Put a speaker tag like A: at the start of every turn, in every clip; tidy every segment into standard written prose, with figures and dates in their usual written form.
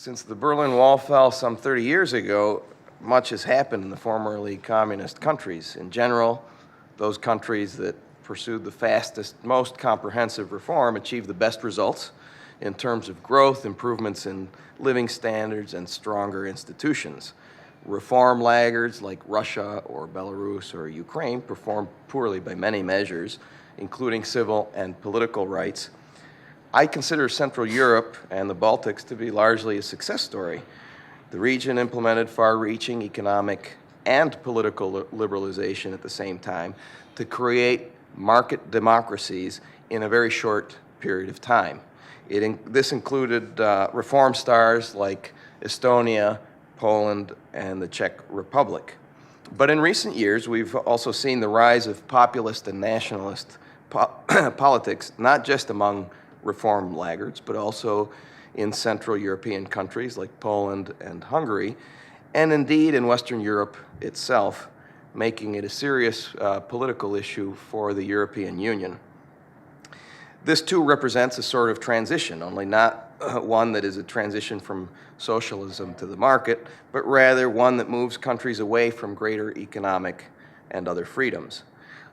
A: Since the Berlin Wall fell some 30 years ago, much has happened in the formerly communist countries. In general, those countries that pursued the fastest, most comprehensive reform achieved the best results in terms of growth, improvements in living standards, and stronger institutions. Reform laggards like Russia or Belarus or Ukraine performed poorly by many measures, including civil and political rights. I consider Central Europe and the Baltics to be largely a success story. The region implemented far-reaching economic and political liberalization at the same time to create market democracies in a very short period of time. This included reform stars like Estonia, Poland, and the Czech Republic. But in recent years, we've also seen the rise of populist and nationalist politics, not just among reform laggards, but also in Central European countries like Poland and Hungary, and indeed in Western Europe itself, making it a serious political issue for the European Union. This too represents a sort of transition, only not one that is a transition from socialism to the market, but rather one that moves countries away from greater economic and other freedoms.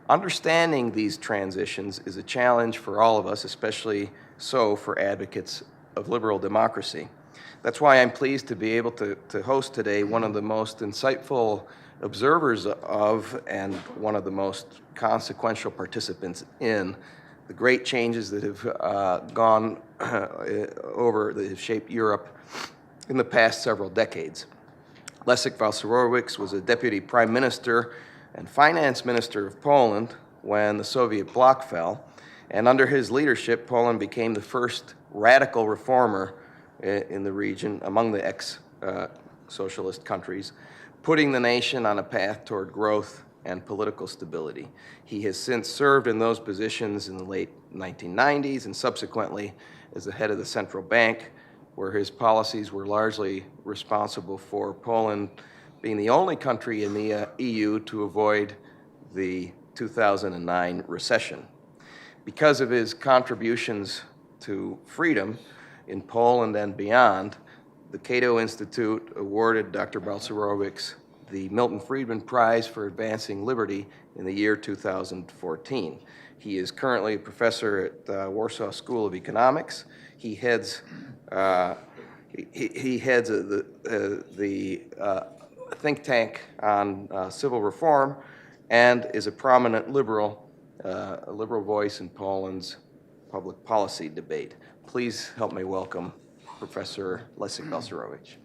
A: Understanding these transitions is a challenge for all of us, especially so for advocates of liberal democracy. That's why I'm pleased to be able to host today one of the most insightful observers of and one of the most consequential participants in the great changes that have gone that have shaped Europe in the past several decades. Leszek Balcerowicz was a deputy prime minister and finance minister of Poland when the Soviet bloc fell, and under his leadership, Poland became the first radical reformer in the region among the ex-socialist countries, putting the nation on a path toward growth and political stability. He has since served in those positions in the late 1990s and subsequently as the head of the central bank, where his policies were largely responsible for Poland being the only country in the EU to avoid the 2009 recession. Because of his contributions to freedom in Poland and beyond, the Cato Institute awarded Dr. Balcerowicz the Milton Friedman Prize for Advancing Liberty in the year 2014. He is currently a professor at the Warsaw School of Economics. He heads the think tank on civil reform and is a prominent liberal voice in Poland's public policy debate. Please help me welcome Professor Leszek Balcerowicz.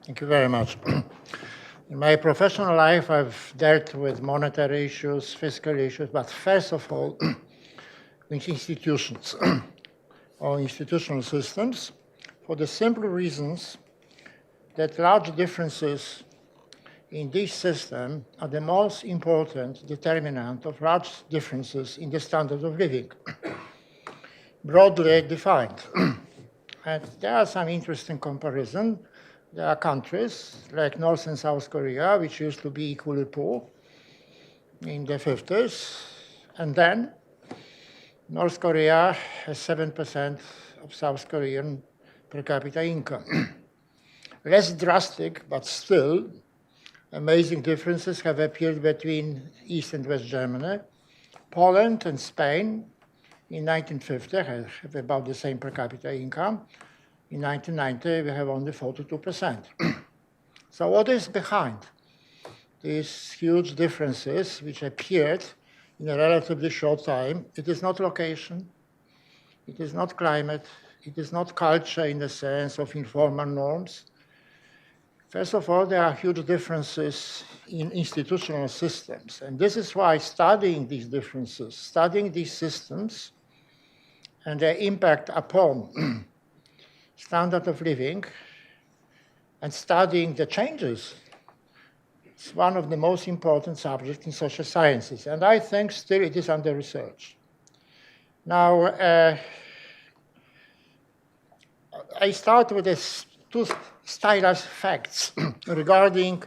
B: Thank you very much. In my professional life, I've dealt with monetary issues, fiscal issues, but first of all, with institutions or institutional systems, for the simple reasons that large differences in this system are the most important determinant of large differences in the standard of living, broadly defined. And there are some interesting comparisons. There are countries like North and South Korea, which used to be equally poor in the 50s, and then North Korea has 7% of South Korean per capita income. Less drastic, but still, amazing differences have appeared between East and West Germany. Poland and Spain in 1950 have about the same per capita income. In 1990, we have only 42%. So what is behind these huge differences which appeared in a relatively short time? It is not location, it is not climate, it is not culture in the sense of informal norms. First of all, there are huge differences in institutional systems. And this is why studying these differences, studying these systems and their impact upon standard of living and studying the changes is one of the most important subjects in social sciences. And I think still it is under research. Now, I start with two stylized facts regarding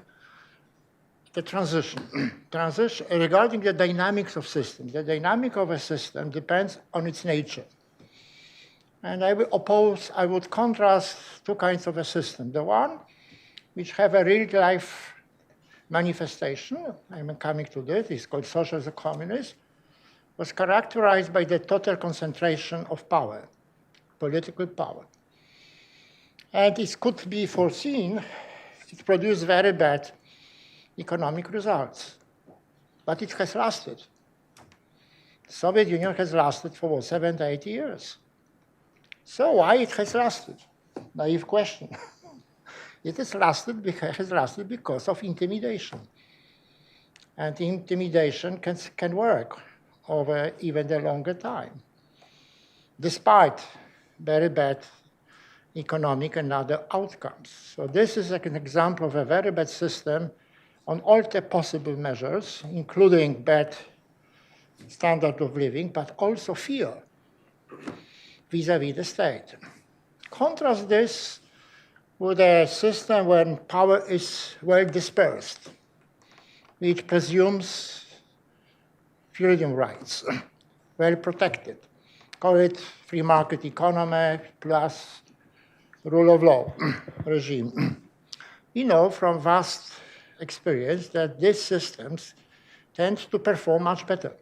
B: the transition regarding the dynamics of systems. The dynamic of a system depends on its nature. And I would contrast two kinds of a system. The one which have a real-life manifestation, I'm coming to this, it's called socialist or communist, was characterized by the total concentration of power, political power. And it could be foreseen, it produced very bad economic results. But it has lasted. The Soviet Union has lasted for 70, 80 years. So why it has lasted? Naive question. It has lasted because of intimidation. And intimidation can work over even a longer time, despite very bad economic and other outcomes. So this is like an example of a very bad system on all the possible measures, including bad standard of living, but also fear vis-à-vis the state. Contrast this with a system when power is well dispersed, which presumes freedom rights, well protected. Call it free market economy plus rule of law regime. We know from vast experience that these systems tend to perform much better.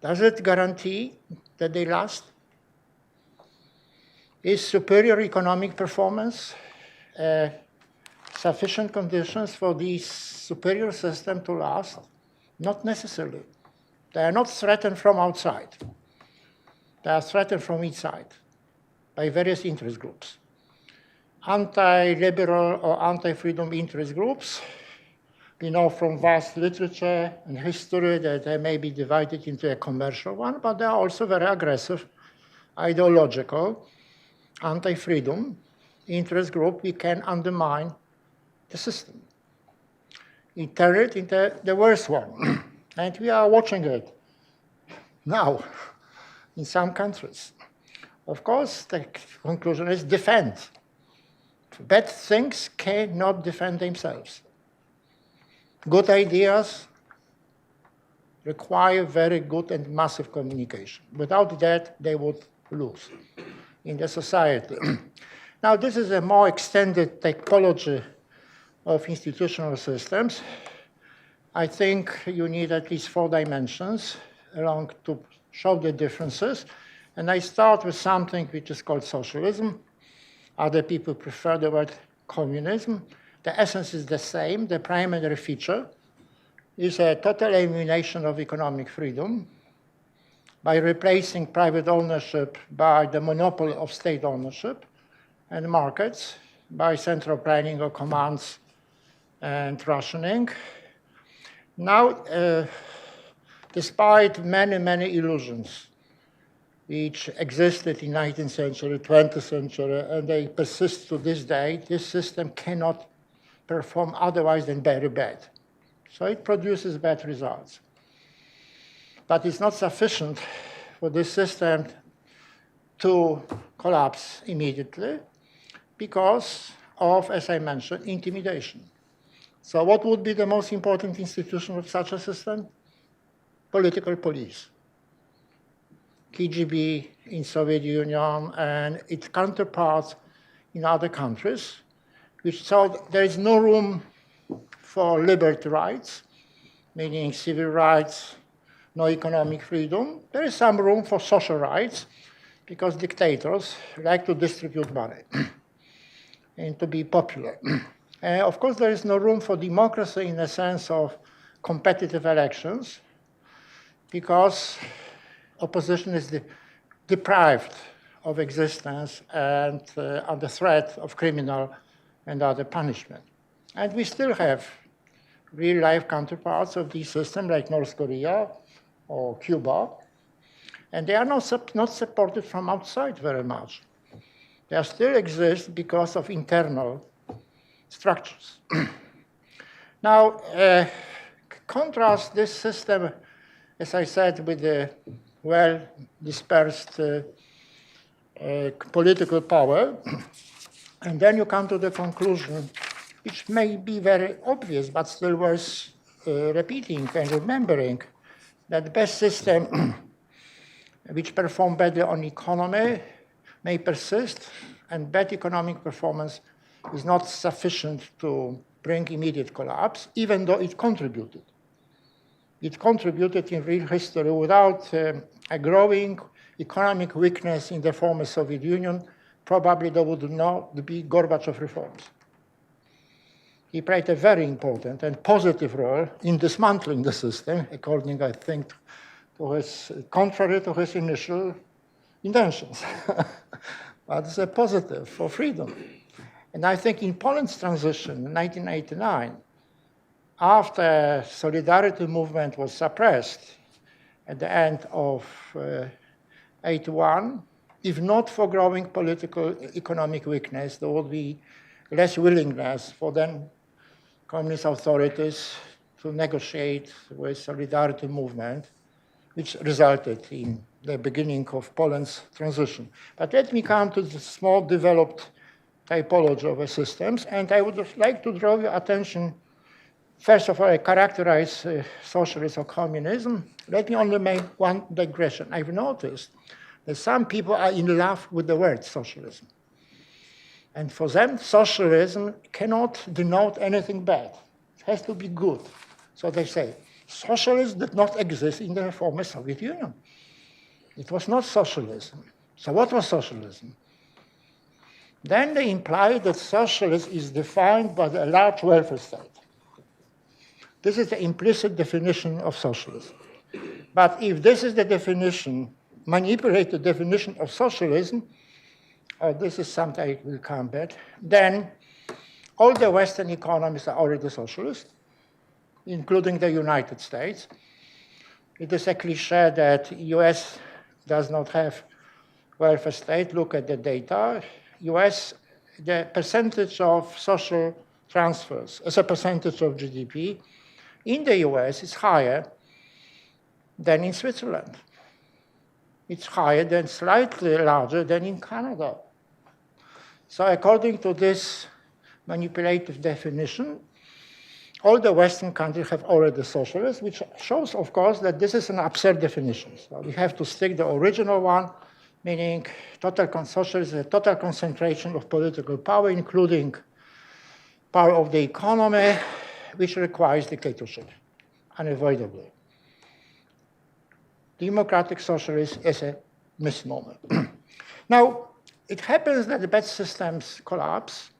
B: Does it guarantee that they last? Is superior economic performance sufficient conditions for this superior system to last? Not necessarily. They are not threatened from outside. They are threatened from inside by various interest groups. Anti-liberal or anti-freedom interest groups, we know from vast literature and history that they may be divided into a commercial one, but they are also very aggressive, ideological, anti-freedom interest group. We can undermine the system. We turn it into the worst one. And we are watching it now in some countries. Of course, the conclusion is defend. Bad things cannot defend themselves. Good ideas require very good and massive communication. Without that, they would lose in the society. Now, this is a more extended typology of institutional systems. I think you need at least 4 dimensions along to show the differences. And I start with something which is called socialism. Other people prefer the word communism. The essence is the same. The primary feature is a total elimination of economic freedom by replacing private ownership by the monopoly of state ownership, and markets by central planning of commands and rationing. Now, despite many, many illusions which existed in 19th century, 20th century, and they persist to this day, this system cannot perform otherwise than very bad. So it produces bad results. But it's not sufficient for this system to collapse immediately because of, as I mentioned, intimidation. So what would be the most important institution of such a system? Political police. KGB in Soviet Union and its counterparts in other countries, which so there is no room for liberty rights, meaning civil rights, no economic freedom. There is some room for social rights because dictators like to distribute money and to be popular. And of course, there is no room for democracy in the sense of competitive elections because opposition is deprived of existence and under threat of criminal and other punishment. And we still have real-life counterparts of these systems like North Korea or Cuba, and they are not supported from outside very much. They still exist because of internal structures. Now, contrast this system, as I said, with the well-dispersed political power, and then you come to the conclusion which may be very obvious, but still worth repeating and remembering, that the best system which perform better on economy may persist, and bad economic performance is not sufficient to bring immediate collapse, even though it contributed. It contributed in real history without a growing economic weakness in the former Soviet Union. Probably there would not be Gorbachev reforms. He played a very important and positive role in dismantling the system, according, I think, to his, contrary to his initial intentions. But it's a positive for freedom. And I think in Poland's transition in 1989, after solidarity movement was suppressed at the end of 81, if not for growing political economic weakness, there would be less willingness for then communist authorities to negotiate with solidarity movement, which resulted in the beginning of Poland's transition. But let me come to the small developed typology of the systems, and I would like to draw your attention. First of all, I characterize socialism or communism. Let me only make one digression. I've noticed that some people are in love with the word socialism. And for them, socialism cannot denote anything bad. It has to be good. So they say, socialism did not exist in the former Soviet Union. It was not socialism. So what was socialism? Then they imply that socialism is defined by a large welfare state. This is the implicit definition of socialism. But if this is the definition, manipulated definition of socialism, this is something I will come back, then all the Western economies are already socialist, including the United States. It is a cliche that US does not have welfare state. Look at the data. US, the percentage of social transfers as a percentage of GDP in the US is higher than in Switzerland. It's higher than, slightly larger than in Canada. So according to this manipulative definition, all the Western countries have already socialists, which shows, of course, that this is an absurd definition. So we have to stick the original one, meaning socialism is a total concentration of political power, including power of the economy, which requires dictatorship, unavoidably. Democratic socialism is a misnomer. Now, it happens that the bad systems collapse,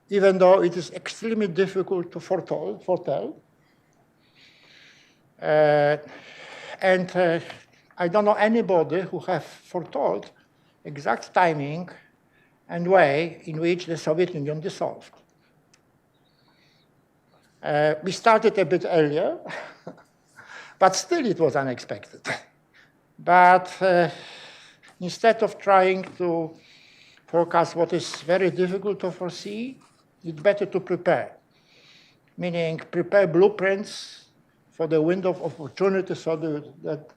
B: even though it is extremely difficult to foretell. And I don't know anybody who have foretold exact timing and way in which the Soviet Union dissolved. We started a bit earlier, but still it was unexpected. But instead of trying to forecast what is very difficult to foresee, it's better to prepare, meaning prepare blueprints for the window of opportunity so that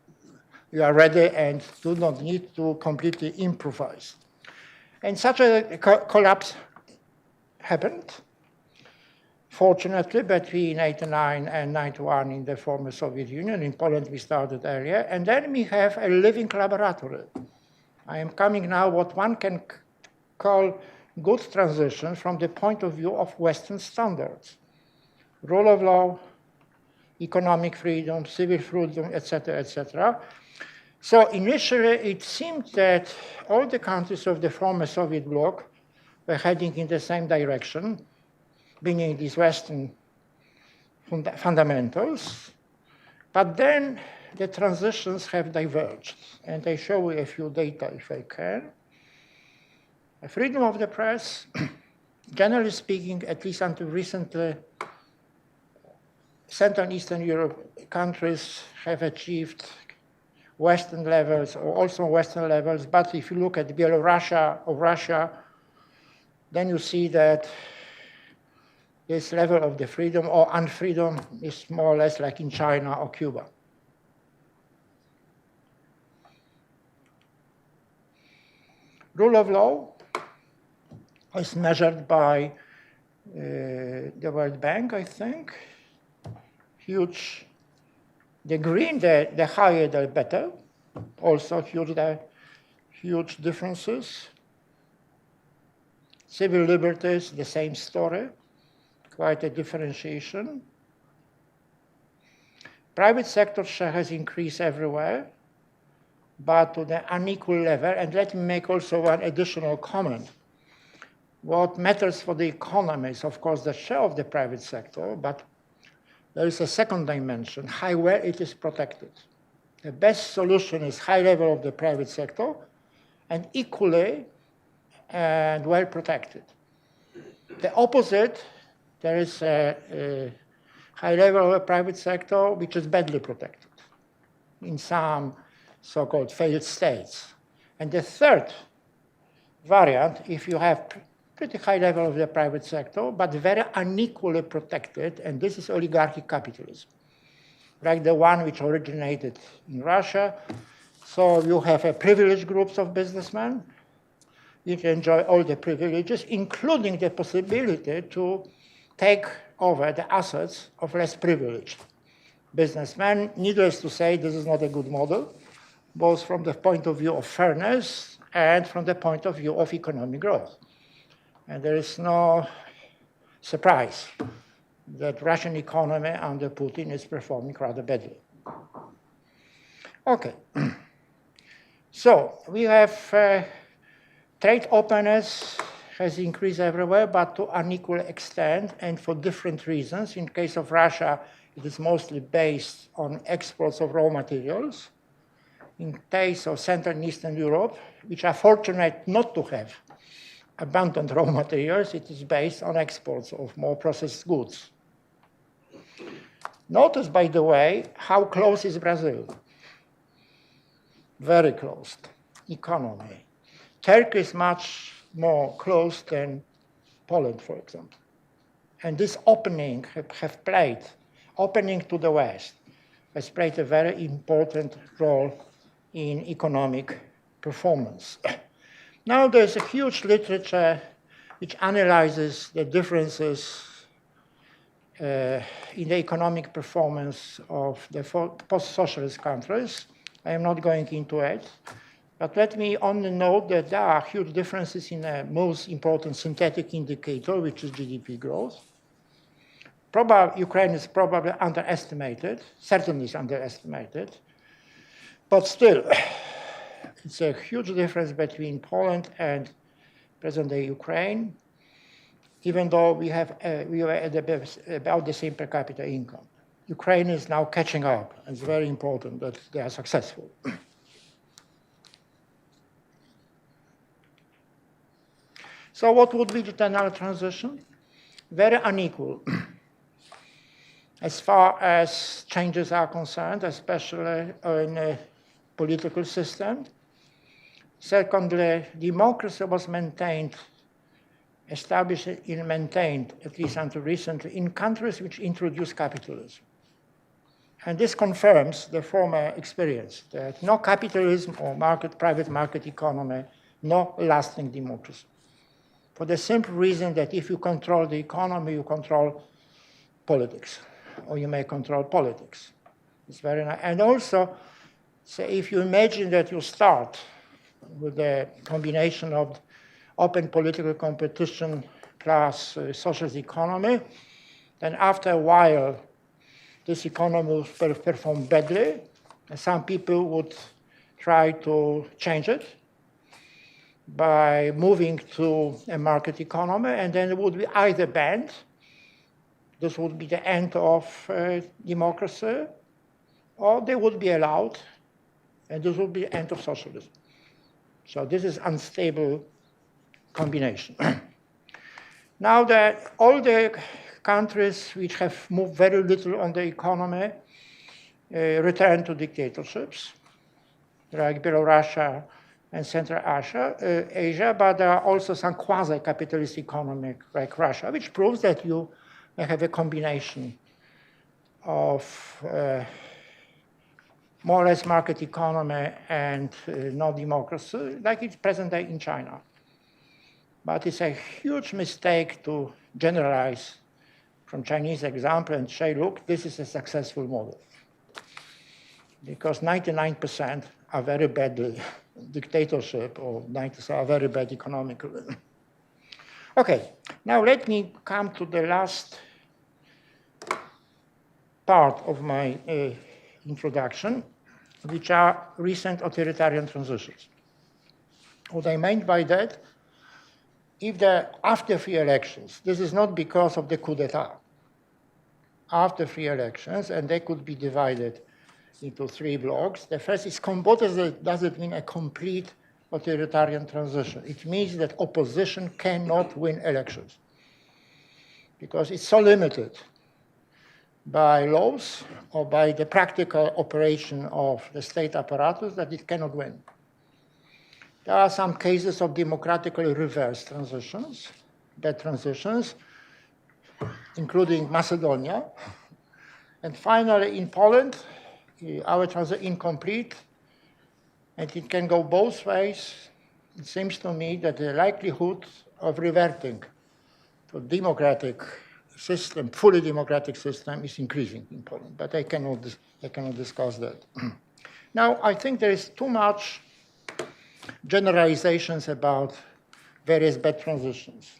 B: you are ready and do not need to completely improvise. And such a collapse happened, fortunately, between 89 and 91 in the former Soviet Union. In Poland, we started earlier. And then we have a living laboratory. I am coming now what one can call good transition from the point of view of Western standards. Rule of law, economic freedom, civil freedom, etc., etc. So initially, it seemed that all the countries of the former Soviet bloc were heading in the same direction, meaning these Western fundamentals. But then the transitions have diverged. And I show you a few data, if I can. Freedom of the press, generally speaking, at least until recently, Central and Eastern Europe countries have achieved Western levels, or also Western levels. But if you look at Belarus or Russia, then you see that this level of the freedom or unfreedom is more or less like in China or Cuba. Rule of law is measured by the World Bank, I think. Huge. The green, the higher, the better. Also huge differences. Civil liberties, the same story. Quite a differentiation. Private sector share has increased everywhere, but to the unequal level. And let me make also one additional comment. What matters for the economy is, of course, the share of the private sector, but there is a second dimension, how well it is protected. The best solution is high level of the private sector and equally and well protected. The opposite, there is a high level of the private sector which is badly protected in some so-called failed states. And the third variant, if you have pretty high level of the private sector, but very unequally protected, and this is oligarchic capitalism, like the one which originated in Russia. So you have a privileged groups of businessmen which enjoy all the privileges, including the possibility to take over the assets of less privileged businessmen. Needless to say, this is not a good model, both from the point of view of fairness and from the point of view of economic growth. And there is no surprise that Russian economy under Putin is performing rather badly. Okay. So we have trade openness has increased everywhere, but to unequal extent and for different reasons. In case of Russia, it is mostly based on exports of raw materials. In case of Central and Eastern Europe, which are fortunate not to have abundant raw materials, it is based on exports of more processed goods. Notice, by the way, how close is Brazil. Very close economy. Turkey is much more close than Poland, for example. And this opening opening to the West, has played a very important role in economic performance. Now there's a huge literature which analyzes the differences in the economic performance of the post-socialist countries. I am not going into it, but let me only note that there are huge differences in the most important synthetic indicator, which is GDP growth. Ukraine is probably underestimated, certainly is underestimated, but still, it's a huge difference between Poland and present-day Ukraine, even though we were at about the same per capita income. Ukraine is now catching up, and it's very important that they are successful. So what would be the general transition? Very unequal. As far as changes are concerned, especially in a political system. Secondly, democracy was established and maintained, at least until recently, in countries which introduced capitalism. And this confirms the former experience that no capitalism or private market economy, no lasting democracy. For the simple reason that if you control the economy, you control politics, or you may control politics. It's very nice. And also, so if you imagine that you start with a combination of open political competition plus socialist economy, then after a while, this economy will perform badly, and some people would try to change it by moving to a market economy, and then it would be either banned, this would be the end of democracy, or they would be allowed, and this would be the end of socialism. So this is unstable combination. Now that all the countries which have moved very little on the economy return to dictatorships, like Belarus and Central Asia, but there are also some quasi-capitalist economy like Russia, which proves that you may have a combination of more or less market economy and no democracy, like it's present day in China. But it's a huge mistake to generalize from Chinese example and say, look, this is a successful model. Because 99% are very bad dictatorship, or 90% are very bad economic. Okay, now let me come to the last part of my introduction, which are recent authoritarian transitions. What I meant by that, if after free elections, this is not because of the coup d'etat, after free elections, and they could be divided into three blocks. The first is, what does it mean, a complete authoritarian transition? It means that opposition cannot win elections because it's so limited by laws or by the practical operation of the state apparatus that it cannot win. There are some cases of democratically reversed transitions, bad transitions, including Macedonia. And finally, in Poland, our transition incomplete, and it can go both ways. It seems to me that the likelihood of reverting to democratic system, fully democratic system, is increasing in Poland, but I cannot discuss that. Now, I think there is too much generalizations about various bad transitions.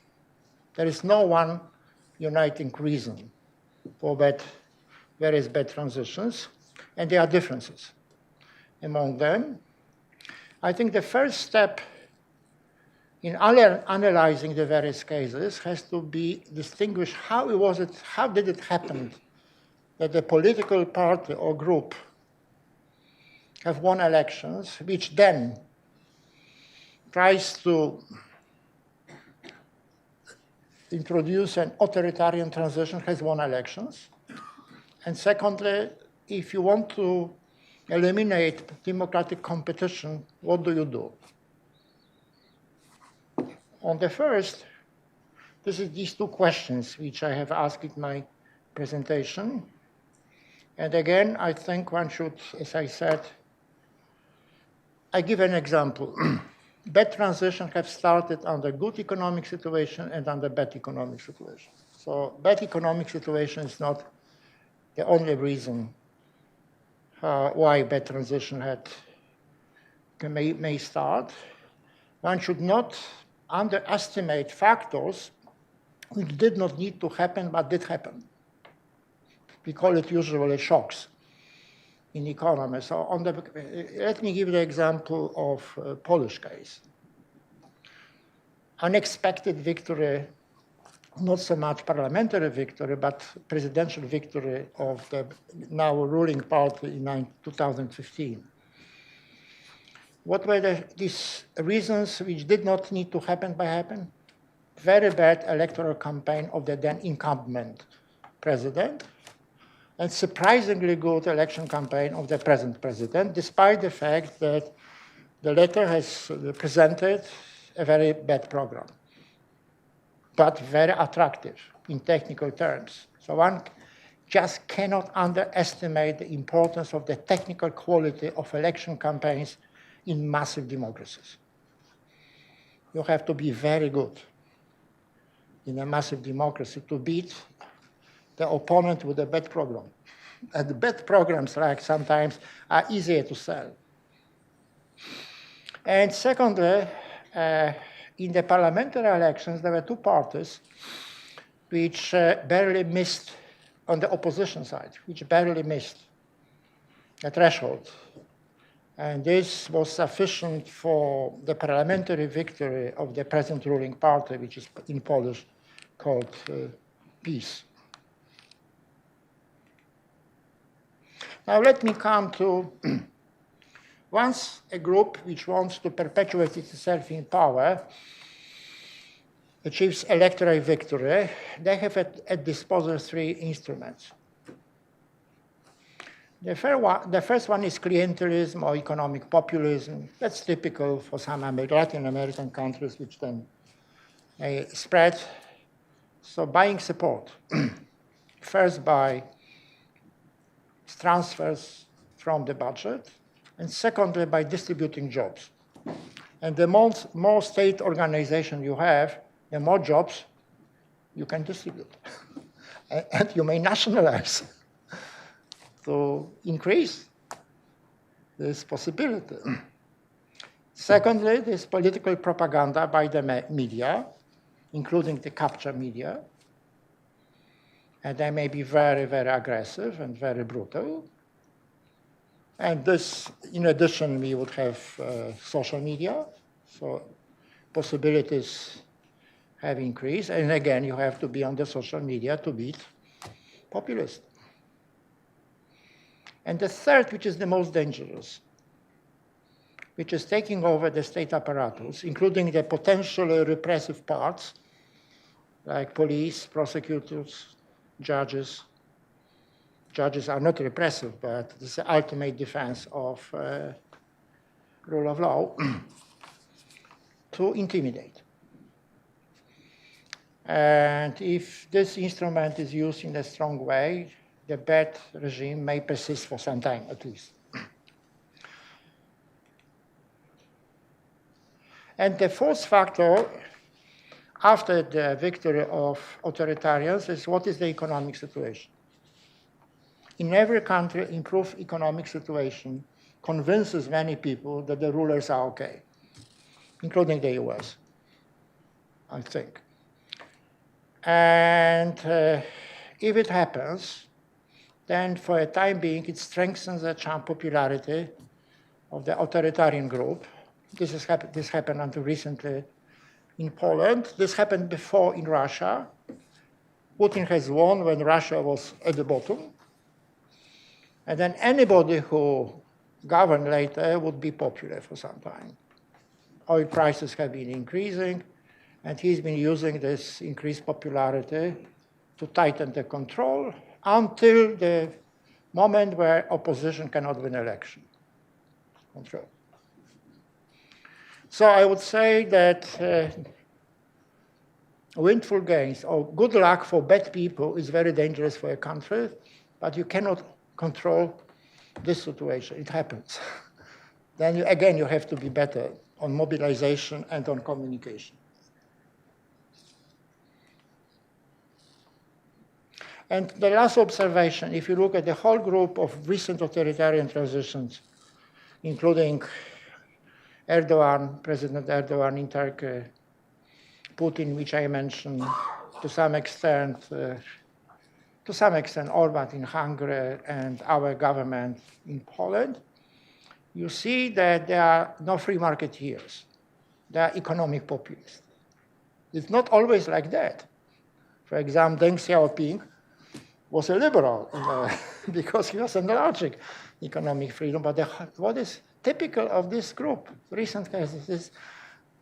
B: There is no one uniting reason for various bad transitions, and there are differences among them. I think the first step in analyzing the various cases has to be distinguished how did it happen that the political party or group have won elections, which then tries to introduce an authoritarian transition, has won elections. And secondly, if you want to eliminate democratic competition, what do you do? On the first, these two questions which I have asked in my presentation. And again, I think one should, as I said, I give an example. Bad transitions have started under good economic situation and under bad economic situation. So bad economic situation is not the only reason why bad transition may start. One should not underestimate factors which did not need to happen but did happen. We call it usually shocks in economy. So let me give the example of Polish case. Unexpected victory, not so much parliamentary victory, but presidential victory of the now ruling party in 2015. What were these reasons which did not need to happen by happen? Very bad electoral campaign of the then incumbent president, and surprisingly good election campaign of the present president, despite the fact that the latter has presented a very bad program, but very attractive in technical terms. So one just cannot underestimate the importance of the technical quality of election campaigns in massive democracies. You have to be very good in a massive democracy to beat the opponent with a bad program. And the bad programs, like sometimes, are easier to sell. And secondly, in the parliamentary elections, there were two parties which barely missed, on the opposition side, which barely missed the threshold. And this was sufficient for the parliamentary victory of the present ruling party, which is in Polish called PiS. Now let me come to, once a group which wants to perpetuate itself in power achieves electoral victory, they have at disposal three instruments. The first one is clientelism or economic populism. That's typical for some Latin American countries, which then spread. So buying support, first by transfers from the budget, and secondly by distributing jobs. And the more state organization you have, the more jobs you can distribute. And you may nationalize to increase this possibility. Secondly, this political propaganda by the media, including the capture media, and they may be very, very aggressive and very brutal. And this, in addition, we would have social media, so possibilities have increased. And again, you have to be on the social media to beat populists. And the third, which is the most dangerous, which is taking over the state apparatus, including the potentially repressive parts, like police, prosecutors, judges. Judges are not repressive, but this is the ultimate defense of rule of law, to intimidate. And if this instrument is used in a strong way, the bad regime may persist for some time, at least. And the fourth factor, after the victory of authoritarians, is what is the economic situation? In every country, improved economic situation convinces many people that the rulers are okay, including the US, I think. And if it happens, then for a time being, it strengthens the popularity of the authoritarian group. This happened until recently in Poland. This happened before in Russia. Putin has won when Russia was at the bottom. And then anybody who governed later would be popular for some time. Oil prices have been increasing, and he's been using this increased popularity to tighten the control until the moment where opposition cannot win election. Control. So I would say that windfall gains or good luck for bad people is very dangerous for a country, but you cannot control this situation. It happens. Then you have to be better on mobilization and on communication. And the last observation, if you look at the whole group of recent authoritarian transitions, including Erdogan, President Erdogan in Turkey, Putin, which I mentioned, to some extent Orban in Hungary, and our government in Poland, you see that there are no free marketeers. There are economic populists. It's not always like that. For example, Deng Xiaoping was a liberal because he was enlarging economic freedom. But what is typical of this group, recent cases, is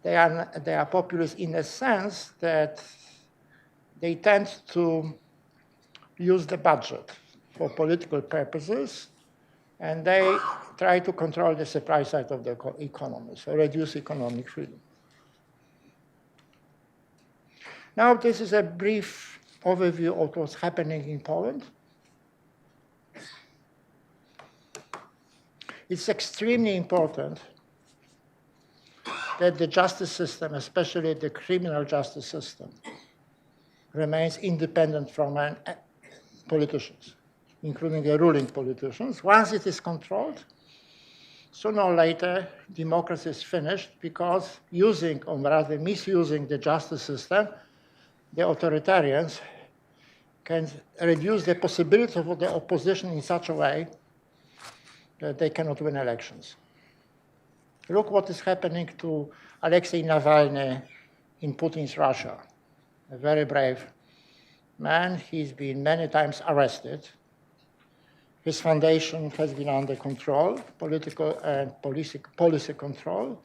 B: they are populists in a sense that they tend to use the budget for political purposes, and they try to control the supply side of the economy, so reduce economic freedom. Now, this is a brief overview of what's happening in Poland. It's extremely important that the justice system, especially the criminal justice system, remains independent from politicians, including the ruling politicians. Once it is controlled, sooner or later, democracy is finished because using, or rather misusing the justice system, the authoritarians can reduce the possibility of the opposition in such a way that they cannot win elections. Look what is happening to Alexei Navalny in Putin's Russia, a very brave man. He's been many times arrested. His foundation has been under control, political and policy control,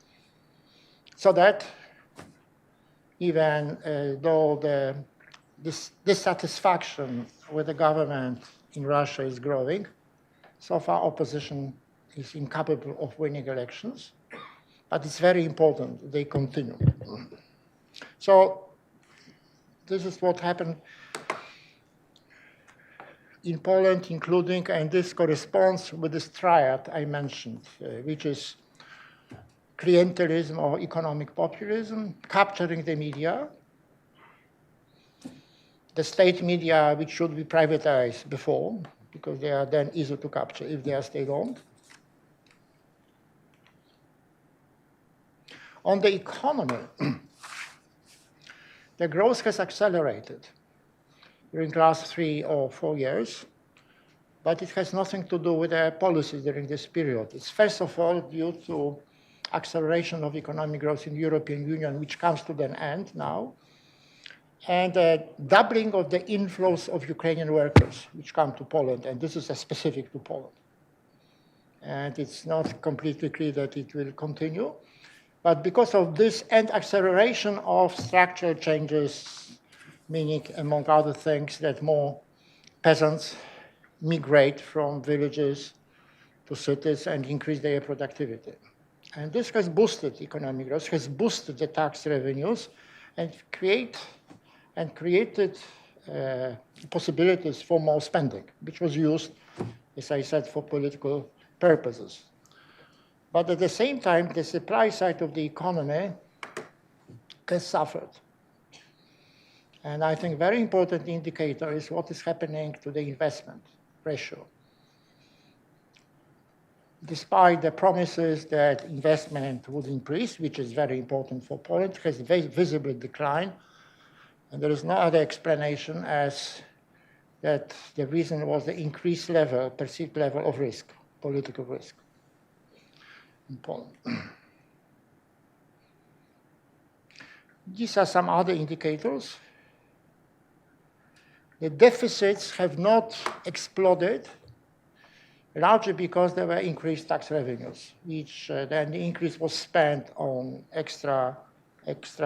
B: so that even though the dissatisfaction with the government in Russia is growing, so far opposition is incapable of winning elections. But it's very important they continue. So this is what happened in Poland, including, and this corresponds with this triad I mentioned, which is clientelism or economic populism, capturing the media, the state media, which should be privatized before, because they are then easy to capture if they are state-owned. On the economy, the growth has accelerated during the last 3 or 4 years, but it has nothing to do with their policies during this period. It's first of all due to acceleration of economic growth in the European Union, which comes to an end now, and a doubling of the inflows of Ukrainian workers, which come to Poland, and this is specific to Poland. And it's not completely clear that it will continue. But because of this and acceleration of structural changes, meaning, among other things, that more peasants migrate from villages to cities and increase their productivity. And this has boosted economic growth, has boosted the tax revenues, and created possibilities for more spending, which was used, as I said, for political purposes. But at the same time, the supply side of the economy has suffered. And I think a very important indicator is what is happening to the investment ratio. Despite the promises that investment would increase, which is very important for Poland, it has visibly declined. And there is no other explanation as that the reason was the increased level, perceived level of risk, political risk in Poland. These are some other indicators. The deficits have not exploded, largely because there were increased tax revenues, which then the increase was spent on extra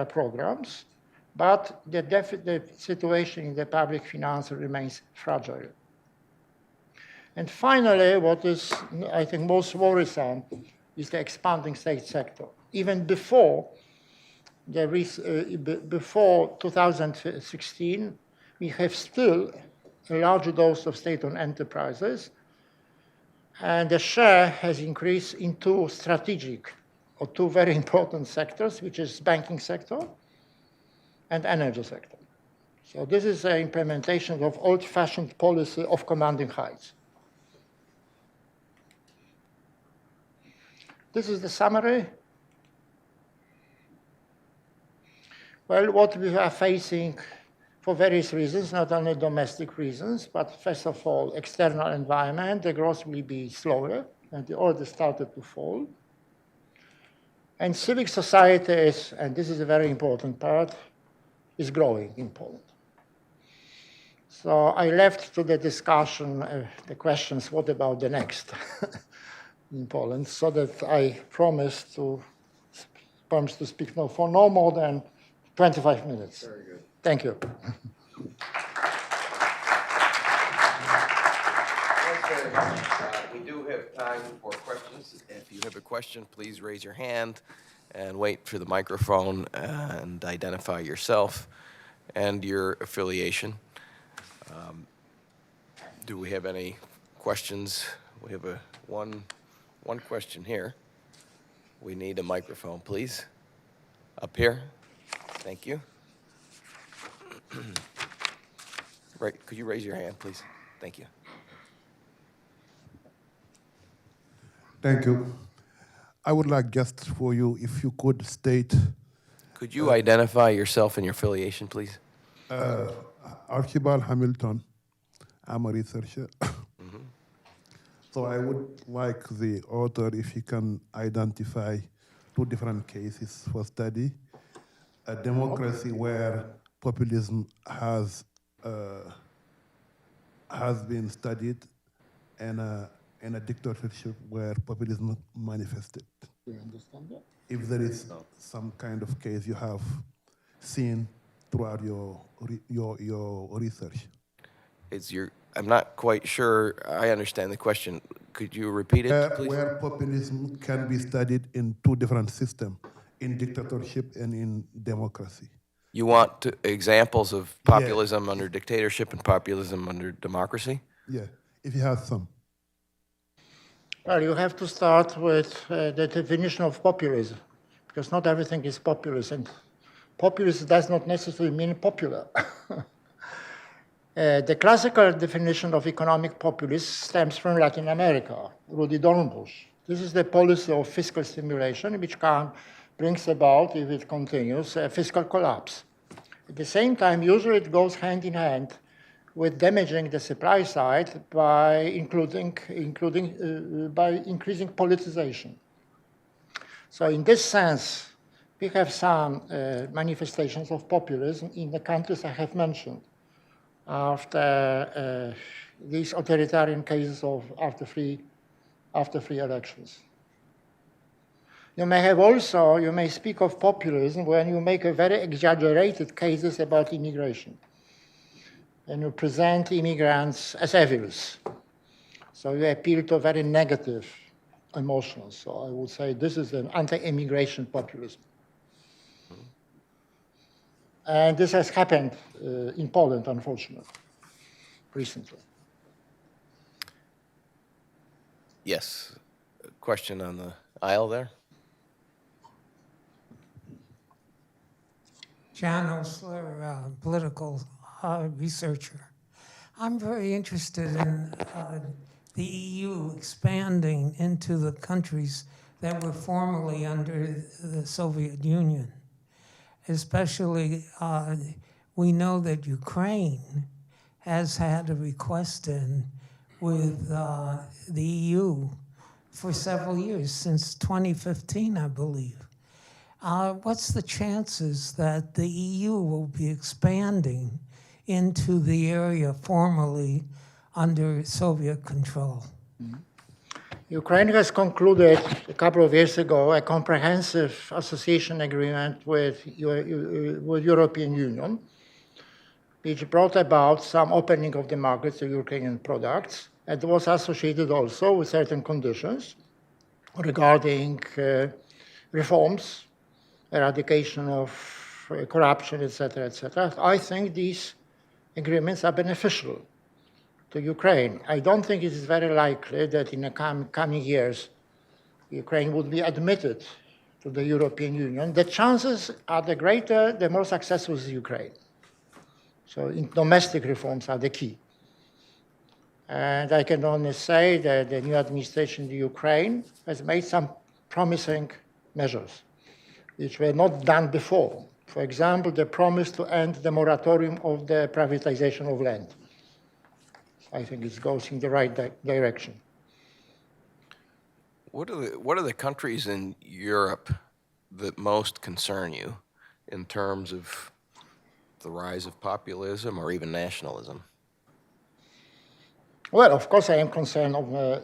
B: programs, but the situation in the public finance remains fragile. And finally, what is, I think, most worrisome is the expanding state sector. Even before 2016, we have still a large dose of state-owned enterprises, and the share has increased in two strategic or two very important sectors, which is banking sector and energy sector. So this is an implementation of old-fashioned policy of commanding heights. This is the summary. Well, what we are facing for various reasons, not only domestic reasons, but first of all, external environment, the growth will be slower, and the order started to fall. And civic society is, and this is a very important part, is growing in Poland. So I left to the discussion the questions, what about the next in Poland, so that I promised to speak for no more than 25 minutes.
A: Very good.
B: Thank you.
A: We do have time for questions. If you have a question, please raise your hand and wait for the microphone and identify yourself and your affiliation. Do we have any questions? We have one question here. We need a microphone, please. Up here. Thank you. Right, could you raise your hand, please? Thank you.
C: Thank you. I would like just for you, if you could state...
A: Could you identify yourself and your affiliation, please?
C: Archibald Hamilton. I'm a researcher. So I would like the author, if he can identify two different cases for study. A democracy where populism has been studied, and a dictatorship where populism manifested.
B: Do you understand that?
C: If there is some kind of case you have seen throughout your research.
A: I'm not quite sure I understand the question. Could you repeat it, please?
C: Where populism can be studied in two different systems, in dictatorship and in democracy.
A: You want examples of populism under dictatorship and populism under democracy?
C: Yeah, if you have some.
B: Well, you have to start with the definition of populism, because not everything is populist, and populism does not necessarily mean popular. The classical definition of economic populism stems from Latin America, Rudy Dornbusch. This is the policy of fiscal stimulation, which brings about, if it continues, a fiscal collapse. At the same time, usually it goes hand in hand with damaging the supply side by increasing politicization. So in this sense, we have some manifestations of populism in the countries I have mentioned after these authoritarian cases of after free elections. You may speak of populism when you make a very exaggerated cases about immigration. And you present immigrants as evils. So you appeal to very negative emotions. So I would say this is an anti-immigration populism. And this has happened in Poland, unfortunately, recently.
A: Yes. A question on the aisle there.
D: John Osler, political researcher. I'm very interested in the EU expanding into the countries that were formerly under the Soviet Union. Especially, we know that Ukraine has had a request in with the EU for several years, since 2015, I believe. What's the chances that the EU will be expanding into the area formerly under Soviet control?
B: Ukraine has concluded a couple of years ago a comprehensive association agreement with European Union, which brought about some opening of the market to Ukrainian products. It was associated also with certain conditions regarding reforms, eradication of corruption, etc., etc. I think these agreements are beneficial to Ukraine. I don't think it is very likely that in the coming years Ukraine would be admitted to the European Union. The chances are the greater, the more successful is Ukraine. So domestic reforms are the key. And I can only say that the new administration in Ukraine has made some promising measures, which were not done before. For example, the promise to end the moratorium of the privatization of land. I think it goes in the right direction.
A: What are the countries in Europe that most concern you in terms of the rise of populism or even nationalism?
B: Well, of course, I am concerned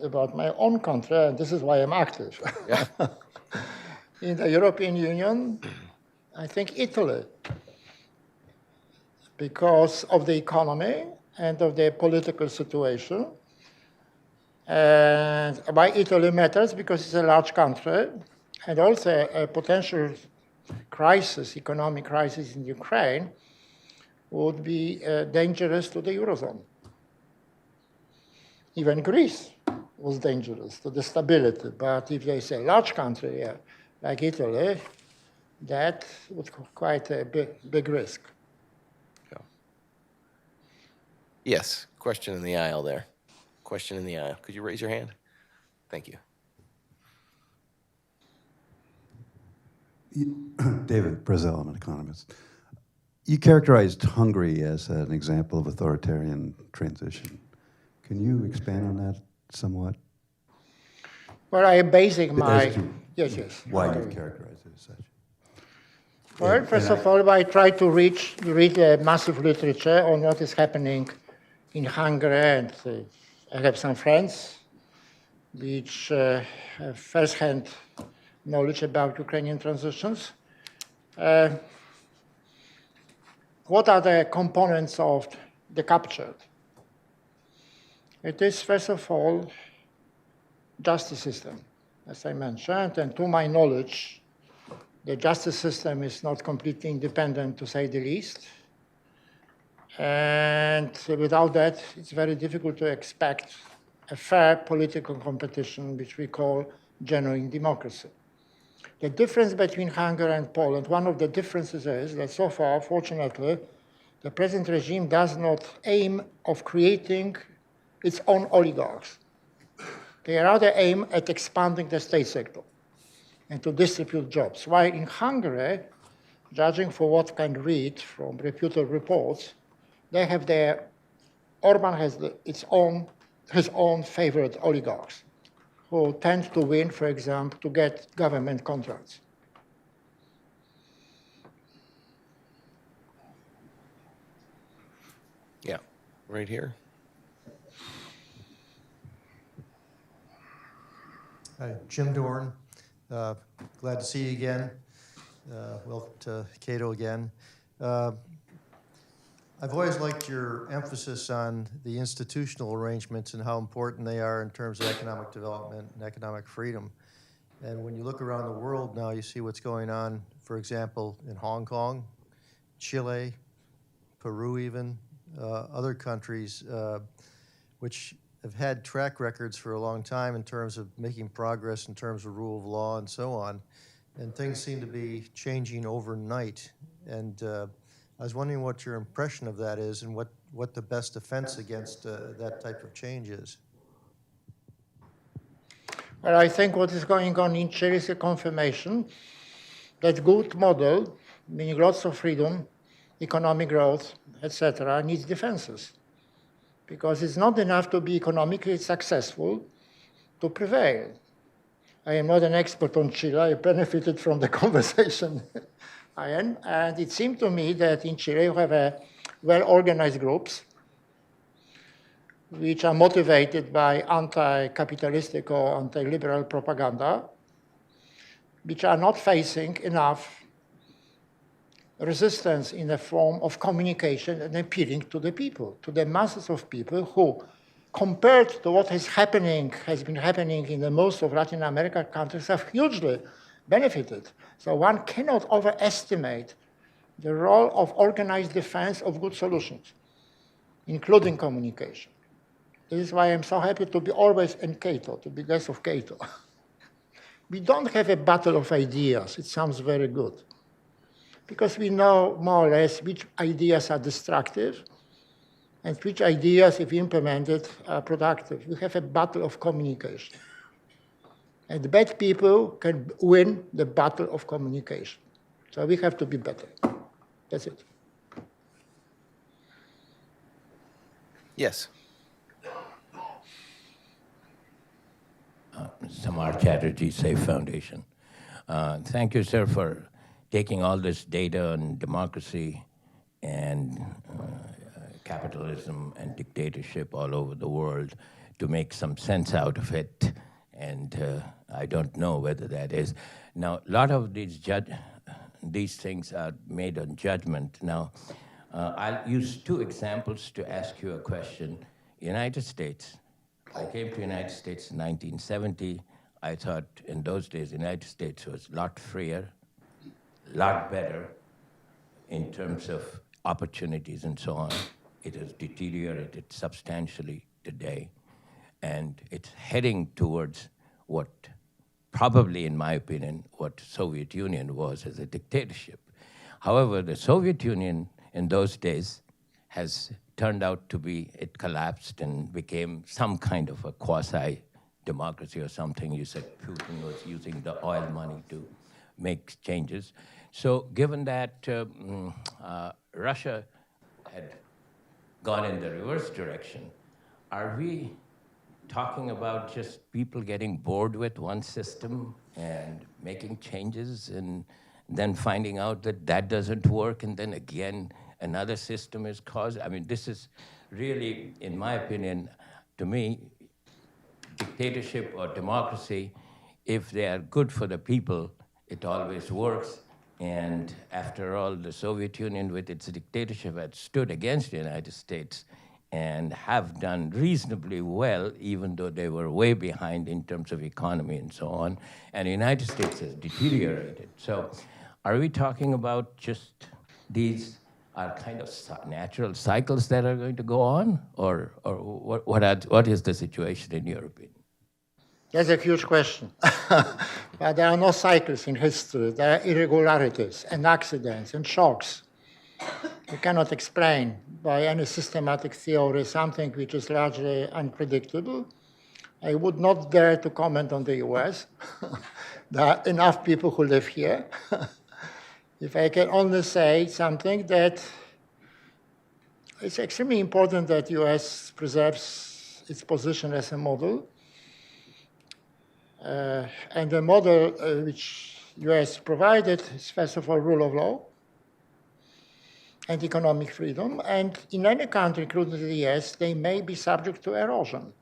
B: about my own country, and this is why I'm active.
A: Yeah.
B: In the European Union, I think Italy, because of the economy and of the political situation. And why Italy matters? Because it's a large country, and also a potential crisis, economic crisis in Ukraine, would be dangerous to the Eurozone. Even Greece was dangerous to the stability, but if there is a large country like Italy, that would be quite a big risk.
A: Yeah. Yes, question in the aisle there. Question in the aisle. Could you raise your hand? Thank you.
E: David Brazil, I'm an economist. You characterized Hungary as an example of authoritarian transition. Can you expand on that somewhat?
B: Well, I am basing my...
E: As to
B: Yes.
E: Why you characterize it as such?
B: Well, first of all, I try to read a massive literature on what is happening in Hungary, and I have some friends which have first-hand knowledge about Ukrainian transitions. What are the components of the captured? It is, first of all, justice system, as I mentioned, and to my knowledge, the justice system is not completely independent, to say the least. And without that, it's very difficult to expect a fair political competition, which we call genuine democracy. The difference between Hungary and Poland, one of the differences is that so far, fortunately, the present regime does not aim of creating its own oligarchs. They rather aim at expanding the state sector and to distribute jobs. While in Hungary, judging for what can read from reputed reports, they have Orban has his own favorite oligarchs who tend to win, for example, to get government contracts.
A: Yeah, right here.
F: Hi, Jim Dorn. Glad to see you again. Welcome to Cato again. I've always liked your emphasis on the institutional arrangements and how important they are in terms of economic development and economic freedom. And when you look around the world now, you see what's going on, for example, in Hong Kong, Chile, Peru even, other countries which have had track records for a long time in terms of making progress in terms of rule of law and so on. And things seem to be changing overnight. And I was wondering what your impression of that is and what the best defense against that type of change is.
B: Well, I think what is going on in Chile is a confirmation that good model, meaning lots of freedom, economic growth, etc., needs defenses. Because it's not enough to be economically successful to prevail. I am not an expert on Chile. I benefited from the conversation. And it seemed to me that in Chile you have well-organized groups which are motivated by anti-capitalistic or anti-liberal propaganda, which are not facing enough resistance in the form of communication and appealing to the people, to the masses of people who, compared to what has been happening in the most of Latin American countries, have hugely benefited. So one cannot overestimate the role of organized defense of good solutions, including communication. This is why I'm so happy to be always in Cato, to be guest of Cato. We don't have a battle of ideas. It sounds very good. Because we know more or less which ideas are destructive and which ideas, if implemented, are productive. We have a battle of communication. And the bad people can win the battle of communication. So we have to be better. That's it.
A: Yes.
G: Samar Chatterjee, Safe Foundation. Thank you, sir, for taking all this data on democracy and capitalism and dictatorship all over the world to make some sense out of it. And I don't know whether that is. Now, a lot of these things are made on judgment. Now, I'll use two examples to ask you a question. United States. I came to the United States in 1970. I thought in those days, the United States was a lot freer, a lot better in terms of opportunities and so on. It has deteriorated substantially today. And it's heading towards what probably, in my opinion, what Soviet Union was as a dictatorship. However, the Soviet Union in those days has turned out to be, it collapsed and became some kind of a quasi-democracy or something. You said Putin was using the oil money to make changes. So given that Russia had gone in the reverse direction, are we talking about just people getting bored with one system and making changes and then finding out that that doesn't work and then again another system is caused? I mean, this is really, in my opinion, to me, dictatorship or democracy, if they are good for the people, it always works. And after all, the Soviet Union with its dictatorship had stood against the United States and have done reasonably well, even though they were way behind in terms of economy and so on. And the United States has deteriorated. So are we talking about just these are kind of natural cycles that are going to go on, or what is the situation in your opinion?
B: That's a huge question. But there are no cycles in history. There are irregularities and accidents and shocks. You cannot explain by any systematic theory something which is largely unpredictable. I would not dare to comment on the US. There are enough people who live here. If I can only say something that it's extremely important that US preserves its position as a model. And the model which US provided is, first of all, rule of law and economic freedom. And in any country, including the US, they may be subject to erosion.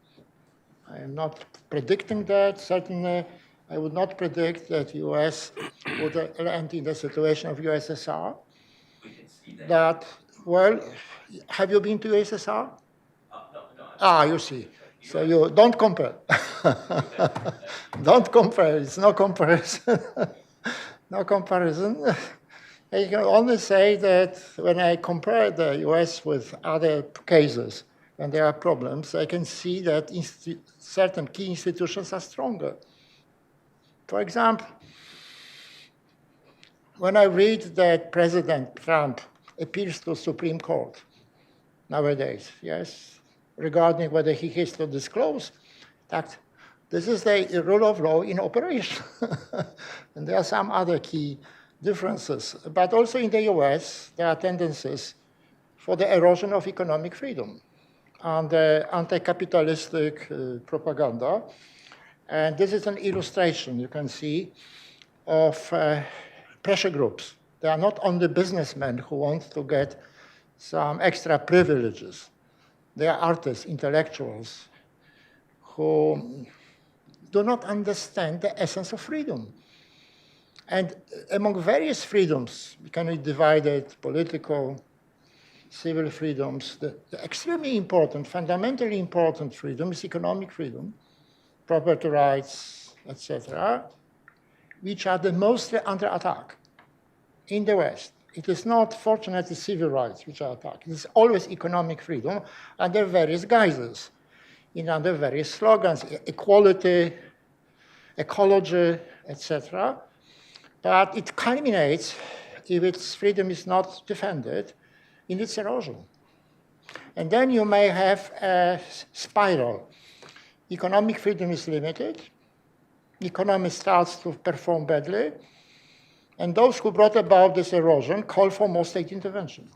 B: I am not predicting that. Certainly, I would not predict that US would end in the situation of USSR. That, well, have you been to USSR? No. You see. So you don't compare. Don't compare. It's no comparison. No comparison. I can only say that when I compare the US with other cases, when there are problems, I can see that certain key institutions are stronger. For example, when I read that President Trump appeals to Supreme Court nowadays, yes, regarding whether he has to disclose that this is the rule of law in operation. And there are some other key differences. But also in the US, there are tendencies for the erosion of economic freedom and anti-capitalistic propaganda. And this is an illustration, you can see, of pressure groups. They are not only businessmen who want to get some extra privileges. They are artists, intellectuals, who do not understand the essence of freedom. And among various freedoms, we can be divided: political, civil freedoms. The extremely important, fundamentally important freedom is economic freedom, property rights, etc., which are the mostly under attack in the West. It is not, fortunately, civil rights which are attacked. It is always economic freedom under various guises, under various slogans: equality, ecology, etc. But it culminates, if its freedom is not defended, in its erosion. And then you may have a spiral. Economic freedom is limited. Economy starts to perform badly. And those who brought about this erosion call for more state intervention.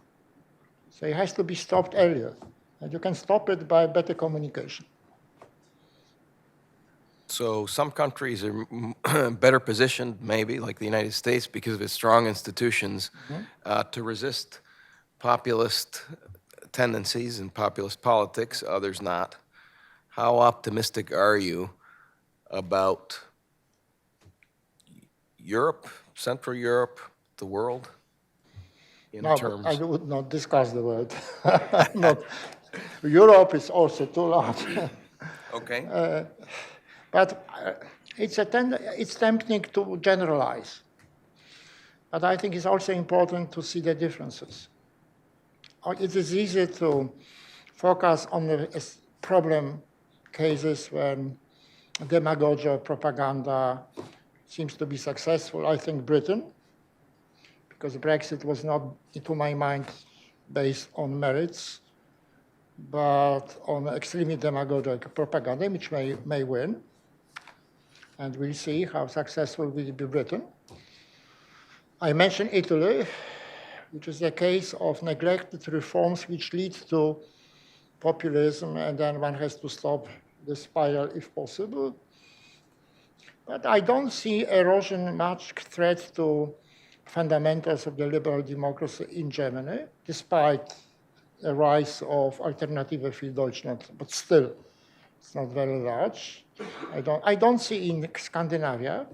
B: So it has to be stopped earlier. And you can stop it by better communication.
A: So some countries are better positioned, maybe, like the United States, because of its strong institutions, to resist populist tendencies and populist politics, others not. How optimistic are you about Europe, Central Europe, the world, in terms?
B: I would not discuss the world. Europe is also too large.
A: Okay.
B: But it's tempting to generalize. But I think it's also important to see the differences. It is easy to focus on the problem cases when demagogy or propaganda seems to be successful. I think Britain, because Brexit was not, to my mind, based on merits, but on extremely demagogic propaganda, which may win. And we'll see how successful will be Britain. I mentioned Italy, which is a case of neglected reforms which lead to populism, and then one has to stop the spiral if possible. But I don't see erosion much threat to fundamentals of the liberal democracy in Germany, despite the rise of Alternative für Deutschland, but still, it's not very large. I don't see in Scandinavia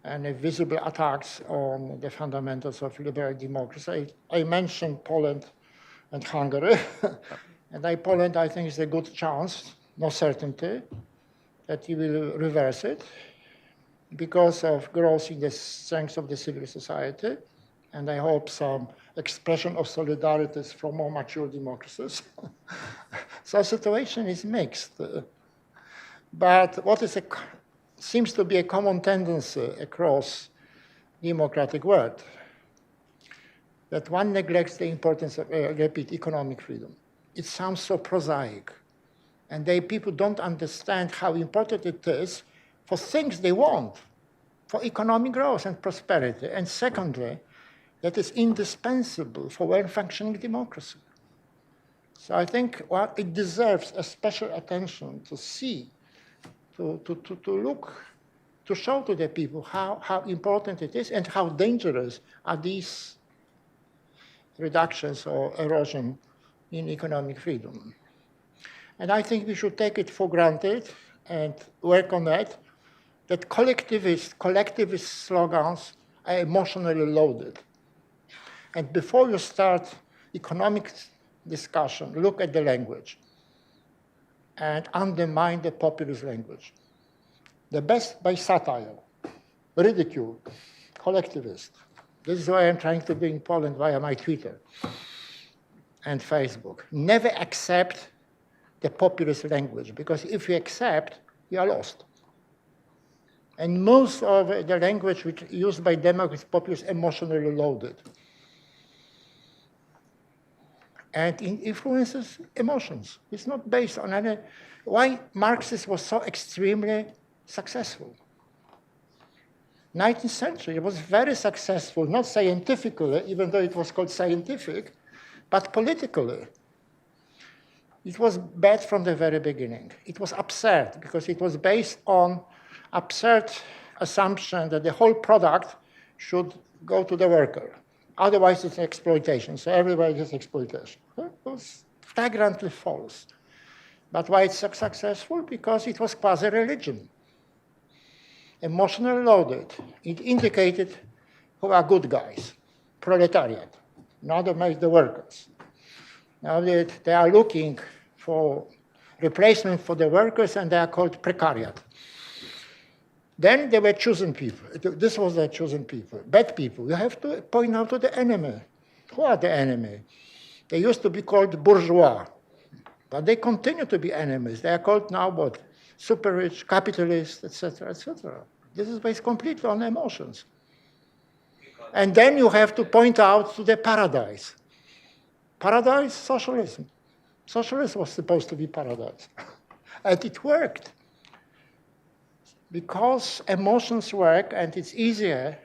B: any visible attacks on the fundamentals of liberal democracy. I mentioned Poland and Hungary. And Poland, I think, is a good chance, no certainty, that you will reverse it because of growth in the strength of the civil society and I hope some expression of solidarity from more mature democracies. So the situation is mixed. But what is seems to be a common tendency across democratic world, that one neglects the importance of, repeat, economic freedom. It sounds so prosaic, and people don't understand how important it is for things they want, for economic growth and prosperity. And secondly, that is indispensable for well-functioning democracy. So I think it deserves a special attention to see, to look, to show to the people how important it is and how dangerous are these reductions or erosion in economic freedom. And I think we should take it for granted and work on that collectivist slogans are emotionally loaded. And before you start economic discussion, look at the language and undermine the populist language. The best by satire, ridicule, collectivist. This is why I'm trying to be in Poland via my Twitter and Facebook. Never accept the populist language, because if you accept, you are lost. And most of the language which used by Democrats, populists, emotionally loaded. And it influences emotions. It's not based on any. Why Marxism was so extremely successful? 19th century, it was very successful, not scientifically, even though it was called scientific, but politically. It was bad from the very beginning. It was absurd, because it was based on absurd assumption that the whole product should go to the worker. Otherwise, it's exploitation. So everybody gets exploitation. It was flagrantly false. But why it's so successful? Because it was quasi-religion. Emotionally loaded. It indicated who are good guys, proletariat, not the workers. Now they are looking for replacement for the workers, and they are called precariat. Then they were chosen people. This was the chosen people. Bad people. You have to point out to the enemy. Who are the enemy? They used to be called bourgeois, but they continue to be enemies. They are called now what? Super rich, capitalists, etc., etc. This is based completely on emotions. And then you have to point out to the paradise. Paradise, socialism. Socialism was supposed to be paradise. And it worked. Because emotions work, and it's easier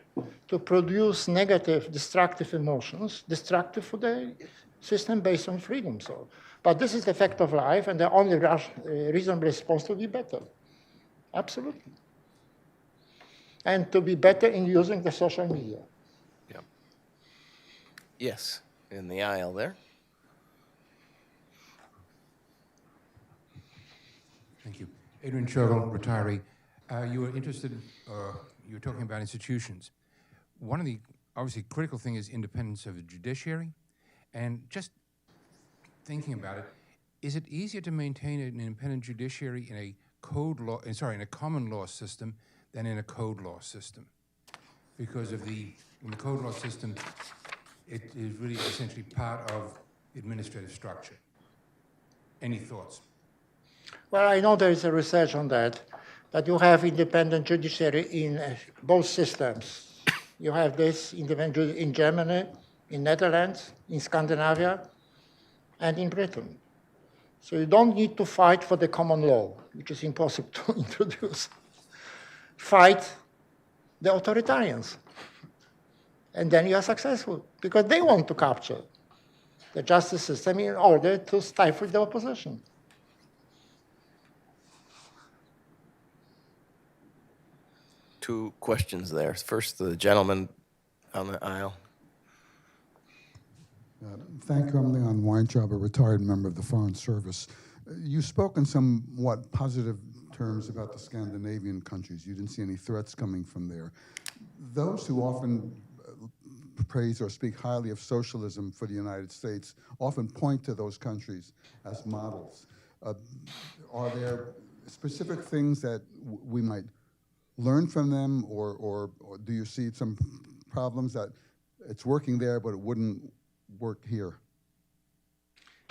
B: to produce negative, destructive emotions, destructive for the system based on freedom. So, but this is the fact of life, and the only reasonable response to be better. Absolutely. And to be better in using the social media.
A: Yeah. Yes, in the aisle there.
H: Thank you. Adrian Chogel, retiree. You were interested, you were talking about institutions. One of the obviously critical thing is independence of the judiciary. And just thinking about it, is it easier to maintain an independent judiciary in a in a common law system than in a code law system? Because in the code law system, it is really essentially part of administrative structure. Any thoughts?
B: Well, I know there is a research on that you have independent judiciary in both systems. You have this independent in Germany, in Netherlands, in Scandinavia, and in Britain. So you don't need to fight for the common law, which is impossible to introduce. Fight the authoritarians. And then you are successful, because they want to capture the justice system in order to stifle the opposition.
A: Two questions there. First, the gentleman on the aisle.
I: Thank you. I'm Leon Weintraub, a retired member of the Foreign Service. You spoke in somewhat positive terms about the Scandinavian countries. You didn't see any threats coming from there. Those who often praise or speak highly of socialism for the United States often point to those countries as models. Are there specific things that we might learn from them, or do you see some problems that it's working there, but it wouldn't work here.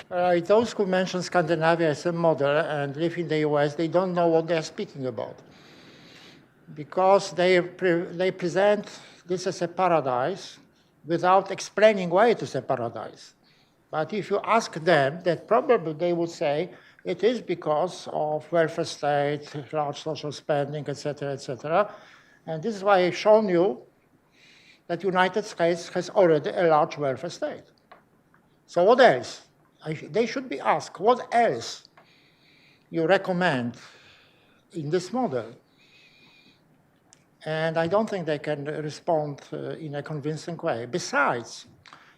B: Those who mention Scandinavia as a model and live in the US, they don't know what they're speaking about. Because they present this as a paradise without explaining why it is a paradise. But if you ask them, that probably they would say it is because of welfare state, large social spending, etc., etc. And this is why I've shown you that United States has already a large welfare state. So what else? They should be asked, what else you recommend in this model? And I don't think they can respond in a convincing way. Besides,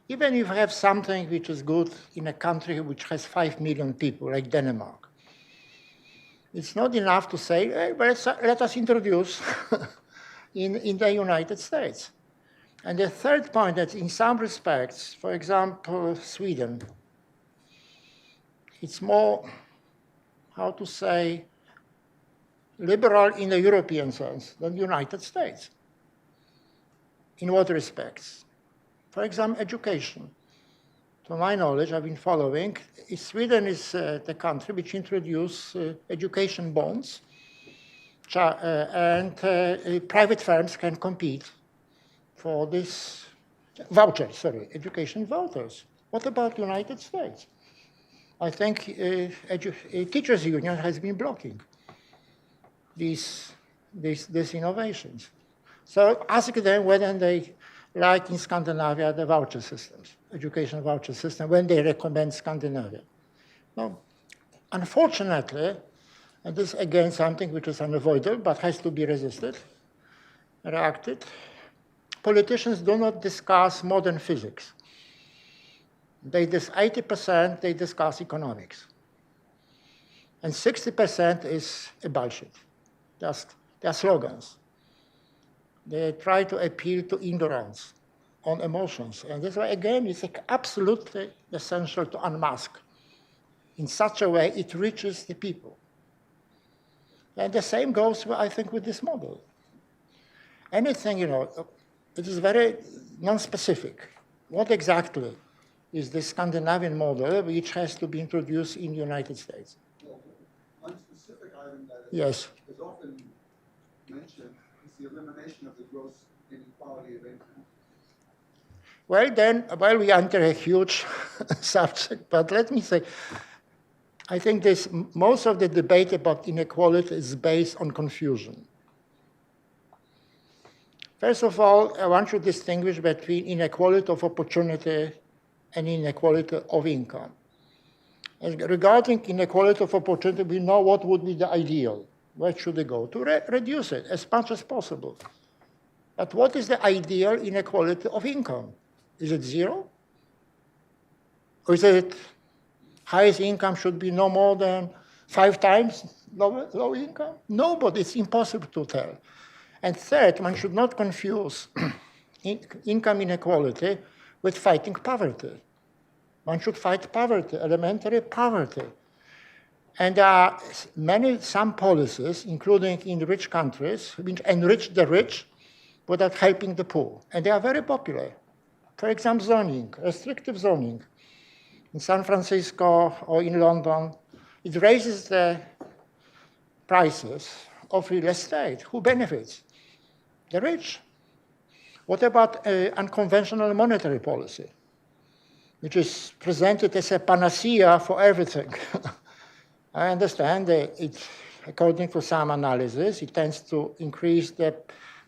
B: even if you have something which is good in a country which has 5 million people, like Denmark, it's not enough to say, hey, let us introduce in the United States. And the third point, that in some respects, for example, Sweden, it's more, how to say, liberal in the European sense than the United States. In what respects? For example, education. To my knowledge, I've been following, Sweden is the country which introduced education bonds, and private firms can compete for this education vouchers. What about the United States? I think teachers' union has been blocking these innovations. So ask them whether they like in Scandinavia the voucher systems, education voucher system, when they recommend Scandinavia. Now, unfortunately, and this is again something which is unavoidable but has to be reacted, politicians do not discuss modern physics. 80% they discuss economics. And 60% is a bullshit. They're slogans. They try to appeal to ignorance on emotions. And this way, again, it's absolutely essential to unmask. In such a way, it reaches the people. And the same goes, I think, with this model. Anything, it is very non-specific. What exactly is the Scandinavian model which has to be introduced in the United States?
I: Well, one specific item that
B: Yes.
I: is often mentioned is the elimination of the gross inequality of income.
B: Well, then, we enter a huge subject, but let me say, I think most of the debate about inequality is based on confusion. First of all, I want to distinguish between inequality of opportunity and inequality of income. And regarding inequality of opportunity, we know what would be the ideal. Where should they go? To reduce it as much as possible. But what is the ideal inequality of income? Is it zero? Or is it highest income should be no more than 5 times low income? No, but it's impossible to tell. And third, one should not confuse income inequality with fighting poverty. One should fight poverty, elementary poverty. And there are some policies, including in rich countries, which enrich the rich without helping the poor. And they are very popular. For example, zoning, restrictive zoning. In San Francisco or in London, it raises the prices of real estate. Who benefits? The rich. What about unconventional monetary policy, which is presented as a panacea for everything? I understand that according to some analysis, it tends to increase the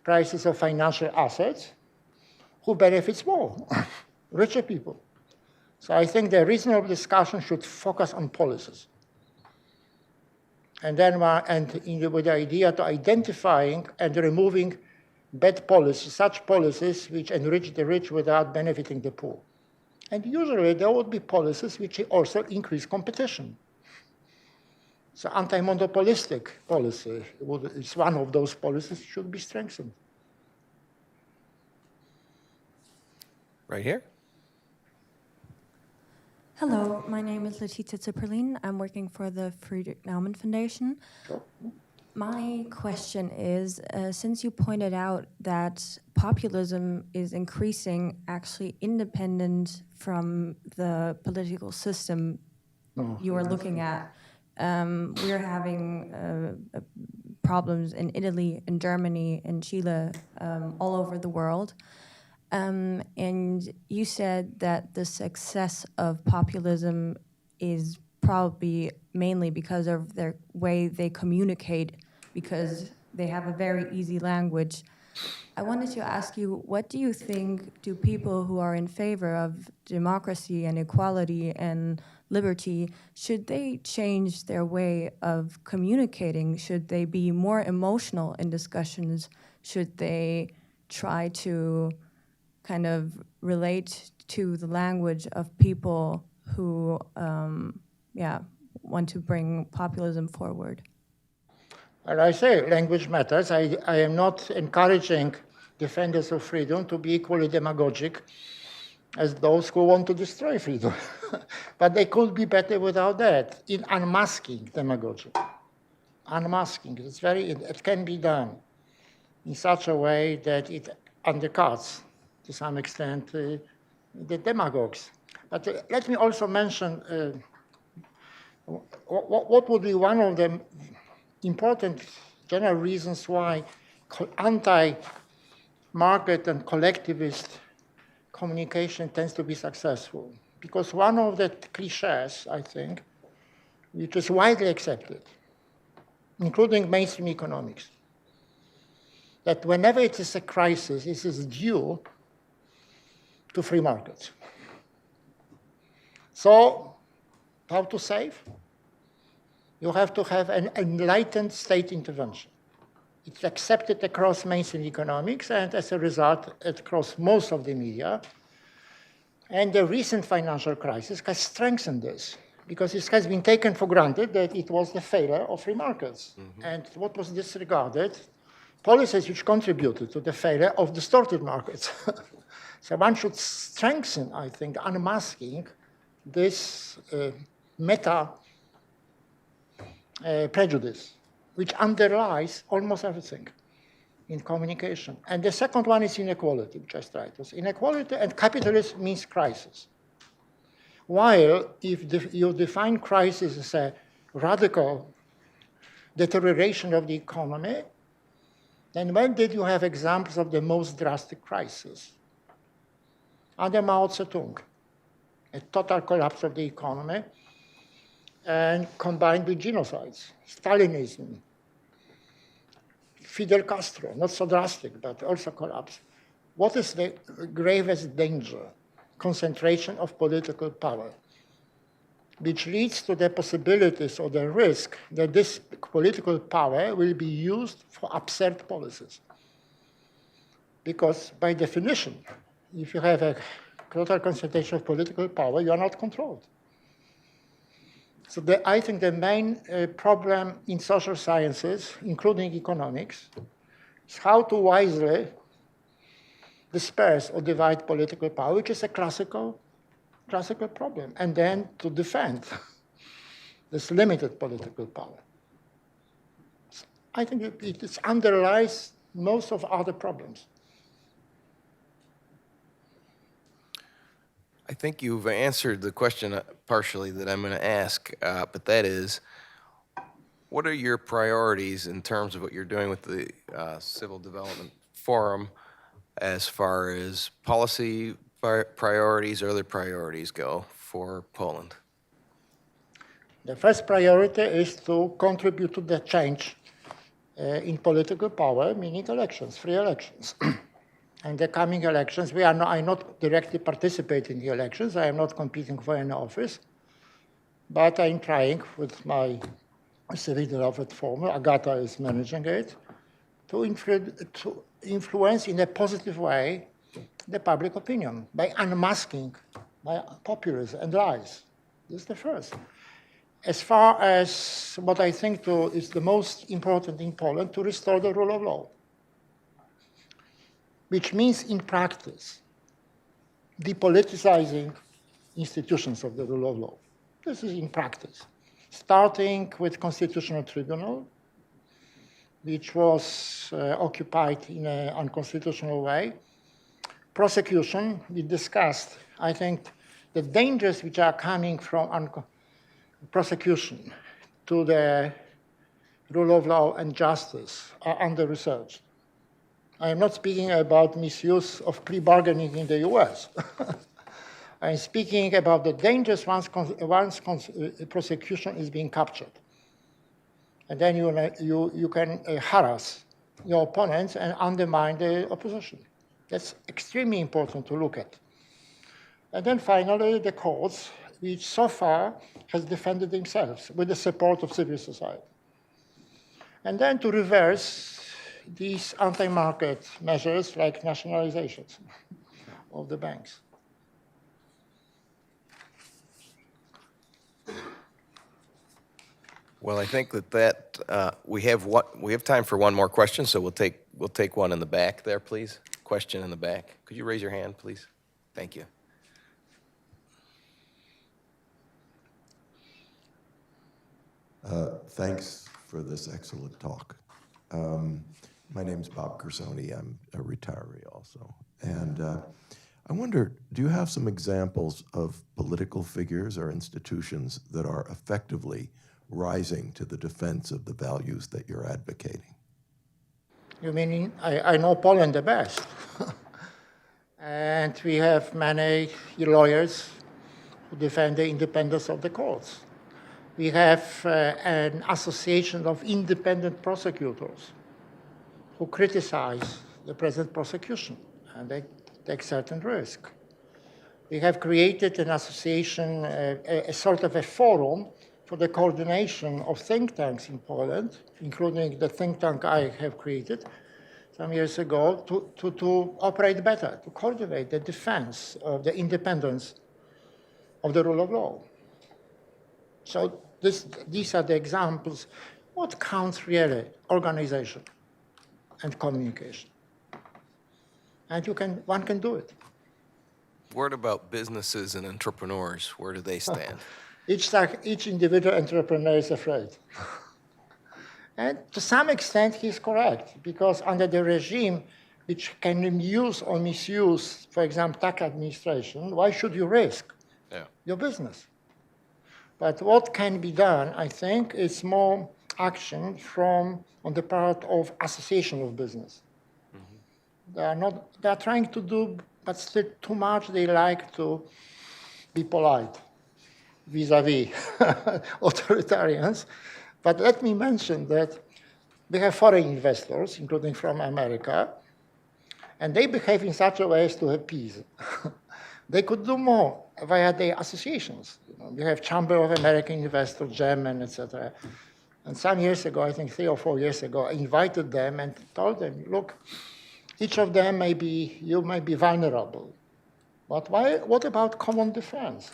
B: prices of financial assets. Who benefits more? Richer people. So I think the reasonable discussion should focus on policies. And then with the idea to identifying and removing bad policies, such policies which enrich the rich without benefiting the poor. And usually there would be policies which also increase competition. So anti-monopolistic policy is one of those policies that should be strengthened.
A: Right here.
J: Hello, my name is Letizia Zipperlin. I'm working for the Friedrich Naumann Foundation. My question is, since you pointed out that populism is increasing actually independent from the political system you are looking at, we're having problems in Italy, in Germany, in Chile, all over the world. And you said that the success of populism is probably mainly because of their way they communicate, because they have a very easy language. I wanted to ask you, what do you think do people who are in favor of democracy and equality and liberty, should they change their way of communicating? Should they be more emotional in discussions? Should they try to kind of relate to the language of people who want to bring populism forward?
B: As I say, language matters. I am not encouraging defenders of freedom to be equally demagogic as those who want to destroy freedom. But they could be better without that, in unmasking demagogy. Unmasking, it can be done in such a way that it undercuts, to some extent, the demagogues. But let me also mention what would be one of the important general reasons why anti-market and collectivist communication tends to be successful. Because one of the cliches, I think, which is widely accepted, including mainstream economics, that whenever it is a crisis, it is due to free markets. So, how to save? You have to have an enlightened state intervention. It's accepted across mainstream economics, and as a result, across most of the media. And the recent financial crisis has strengthened this, because it has been taken for granted that it was the failure of free markets. Mm-hmm. And what was disregarded? Policies which contributed to the failure of distorted markets. So one should strengthen, I think, unmasking this meta prejudice, which underlies almost everything in communication. And the second one is inequality, which I tried to say. Inequality and capitalism means crisis. While if you define crisis as a radical deterioration of the economy, then when did you have examples of the most drastic crisis? Under Mao Zedong, a total collapse of the economy, and combined with genocides, Stalinism, Fidel Castro, not so drastic, but also collapse. What is the gravest danger? Concentration of political power, which leads to the possibilities or the risk that this political power will be used for absurd policies. Because by definition, if you have a total concentration of political power, you are not controlled. So I think the main problem in social sciences, including economics, is how to wisely disperse or divide political power, which is a classical problem, and then to defend this limited political power. I think it underlies most of other problems.
A: I think you've answered the question partially that I'm going to ask, but that is, what are your priorities in terms of what you're doing with the Civil Development Forum as far as policy priorities or other priorities go for Poland?
B: The first priority is to contribute to the change in political power, meaning elections, free elections. And the coming elections, I'm not directly participating in the elections. I am not competing for any office. But I'm trying with my Civil Development Forum, Agata is managing it, to influence in a positive way the public opinion by unmasking by populism and lies. This is the first. As far as what I think is the most important in Poland, to restore the rule of law, which means in practice depoliticizing institutions of the rule of law. This is in practice, starting with Constitutional Tribunal, which was occupied in an unconstitutional way. Prosecution, we discussed, I think, the dangers which are coming from prosecution to the rule of law and justice are under-researched. I am not speaking about misuse of plea bargaining in the US. I'm speaking about the dangers once prosecution is being captured. And then you can harass your opponents and undermine the opposition. That's extremely important to look at. And then finally, the courts, which so far has defended themselves with the support of civil society. And then to reverse these anti-market measures like nationalizations of the banks.
A: Well, I think that we have time for one more question, so we'll take one in the back there, please. Question in the back. Could you raise your hand, please? Thank you.
K: Thanks for this excellent talk. My name's Bob Gersoni. I'm a retiree also. And I wonder, do you have some examples of political figures or institutions that are effectively rising to the defense of the values that you're advocating?
B: You mean, I know Poland the best. And we have many lawyers who defend the independence of the courts. We have an association of independent prosecutors who criticize the present prosecution, and they take certain risk. We have created an association, a sort of a forum for the coordination of think tanks in Poland, including the think tank I have created some years ago, to operate better, to coordinate the defense of the independence of the rule of law. So these are the examples. What counts really? Organization and communication. And one can do it.
A: What about businesses and entrepreneurs? Where do they stand?
B: Each individual entrepreneur is afraid. And to some extent, he's correct, because under the regime which can use or misuse, for example, tax administration, why should you risk your business? But what can be done, I think, is more action on the part of association of business. Mm-hmm. They are trying to do, but still too much they like to be polite vis-a-vis authoritarians. But let me mention that we have foreign investors, including from America, and they behave in such a way as to have peace. They could do more via their associations. We have Chamber of American Investors, German, etc. And some years ago, I think 3 or 4 years ago, I invited them and told them, look, each of them you may be vulnerable. But what about common defense?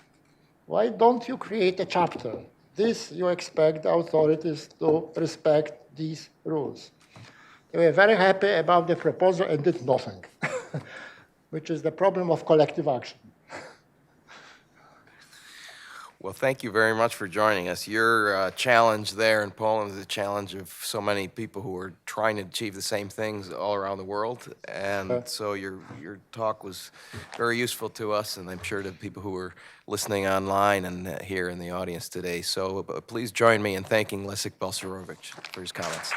B: Why don't you create a chapter? This, you expect the authorities to respect these rules. They were very happy about the proposal and did nothing, which is the problem of collective action.
A: Well, thank you very much for joining us. Your challenge there in Poland is a challenge of so many people who are trying to achieve the same things all around the world. And so your talk was very useful to us, and I'm sure to people who are listening online and here in the audience today. So please join me in thanking Leszek Balcerowicz for his comments.